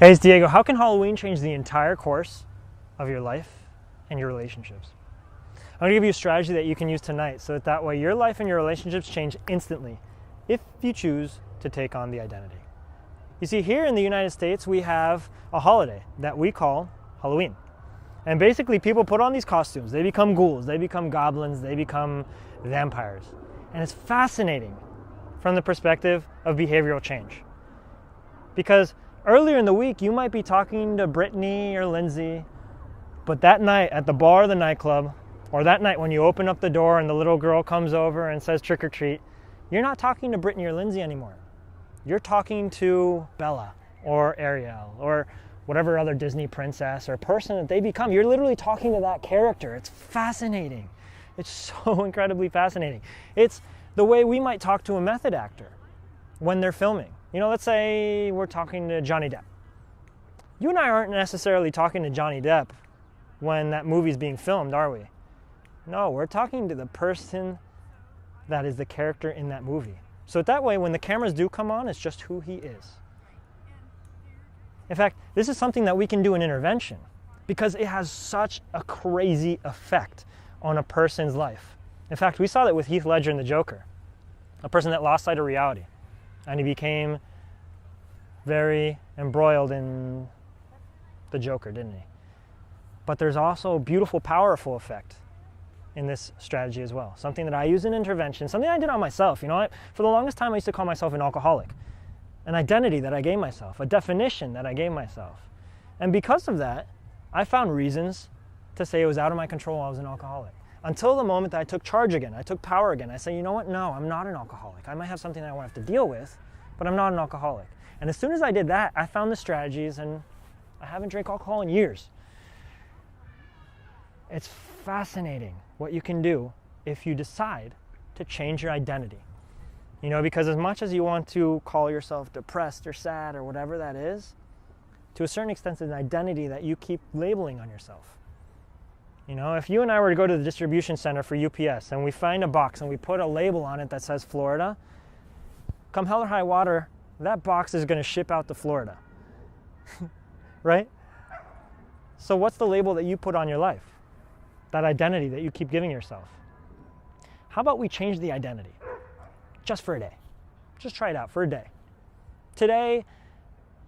Hey, it's Diego. How can Halloween change the entire course of your life and your relationships? I'm going to give you a strategy that you can use tonight so that way your life and your relationships change instantly if you choose to take on the identity. You see, here in the United States, we have a holiday that we call Halloween. And basically, people put on these costumes. They become ghouls, they become goblins, they become vampires. And it's fascinating from the perspective of behavioral change. Because earlier in the week, you might be talking to Brittany or Lindsay, but that night at the bar or the nightclub, or that night when you open up the door and the little girl comes over and says trick or treat, you're not talking to Brittany or Lindsay anymore. You're talking to Bella or Ariel or whatever other Disney princess or person that they become. You're literally talking to that character. It's fascinating. It's so incredibly fascinating. It's the way we might talk to a method actor when they're filming. You know, let's say we're talking to Johnny Depp. You and I aren't necessarily talking to Johnny Depp when that movie's being filmed, are we? No, we're talking to the person that is the character in that movie. So that way, when the cameras do come on, it's just who he is. In fact, this is something that we can do in intervention because it has such a crazy effect on a person's life. In fact, we saw that with Heath Ledger in The Joker, a person that lost sight of reality. And he became very embroiled in the Joker, didn't he? But there's also a beautiful, powerful effect in this strategy as well. Something that I use in intervention, something I did on myself. You know, for the longest time, I used to call myself an alcoholic. An identity that I gave myself, a definition that I gave myself. And because of that, I found reasons to say it was out of my control I was an alcoholic. Until the moment that I took charge again, I took power again. I said, you know what? No, I'm not an alcoholic. I might have something that I won't have to deal with, but I'm not an alcoholic. And as soon as I did that, I found the strategies, and I haven't drank alcohol in years. It's fascinating what you can do if you decide to change your identity. You know, because as much as you want to call yourself depressed or sad or whatever that is, to a certain extent, it's an identity that you keep labeling on yourself. You know, if you and I were to go to the distribution center for UPS and we find a box and we put a label on it that says Florida, come hell or high water, that box is going to ship out to Florida. Right? So what's the label that you put on your life? That identity that you keep giving yourself. How about we change the identity? Just for a day. Just try it out for a day. Today,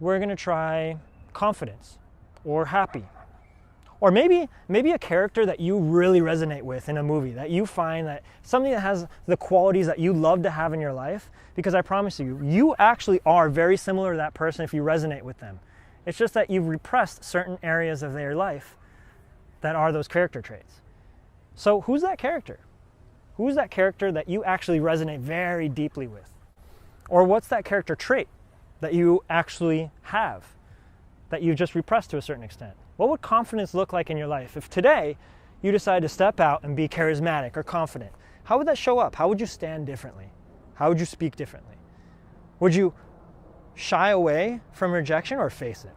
we're going to try confidence or happy. Or maybe a character that you really resonate with in a movie, that you find that something that has the qualities that you love to have in your life, because I promise you, you actually are very similar to that person if you resonate with them. It's just that you've repressed certain areas of their life that are those character traits. So who's that character? Who's that character that you actually resonate very deeply with? Or what's that character trait that you actually have that you've just repressed to a certain extent? What would confidence look like in your life if today you decide to step out and be charismatic or confident? How would that show up? How would you stand differently? How would you speak differently? Would you shy away from rejection or face it?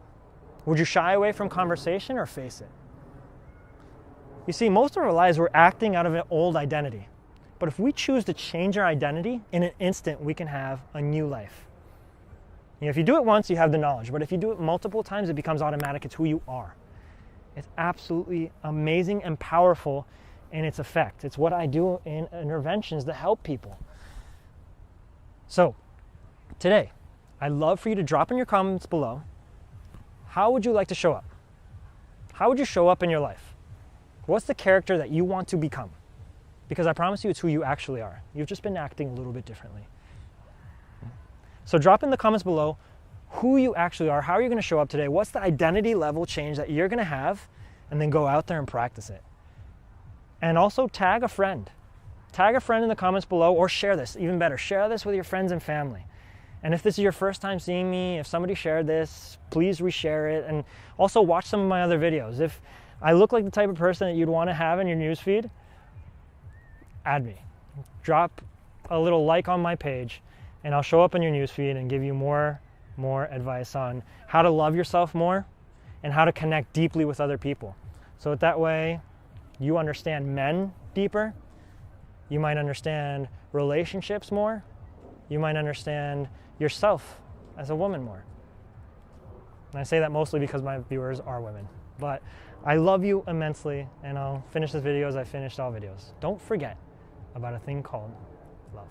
Would you shy away from conversation or face it? You see, most of our lives we're acting out of an old identity. But if we choose to change our identity, in an instant we can have a new life. You know, if you do it once, you have the knowledge. But if you do it multiple times, it becomes automatic. It's who you are. It's absolutely amazing and powerful in its effect. It's what I do in interventions to help people. So, today, I'd love for you to drop in your comments below, how would you like to show up? How would you show up in your life? What's the character that you want to become? Because I promise you it's who you actually are. You've just been acting a little bit differently. So drop in the comments below who you actually are, how are you going to show up today, what's the identity level change that you're going to have, and then go out there and practice it. And also tag a friend. Tag a friend in the comments below, or share this, even better, share this with your friends and family. And if this is your first time seeing me, if somebody shared this, please reshare it, and also watch some of my other videos. If I look like the type of person that you'd want to have in your newsfeed, add me. Drop a little like on my page, and I'll show up in your newsfeed and give you more advice on how to love yourself more and how to connect deeply with other people. So that way you understand men deeper, you might understand relationships more, you might understand yourself as a woman more. And I say that mostly because my viewers are women. But I love you immensely, and I'll finish this video as I finished all videos. Don't forget about a thing called love.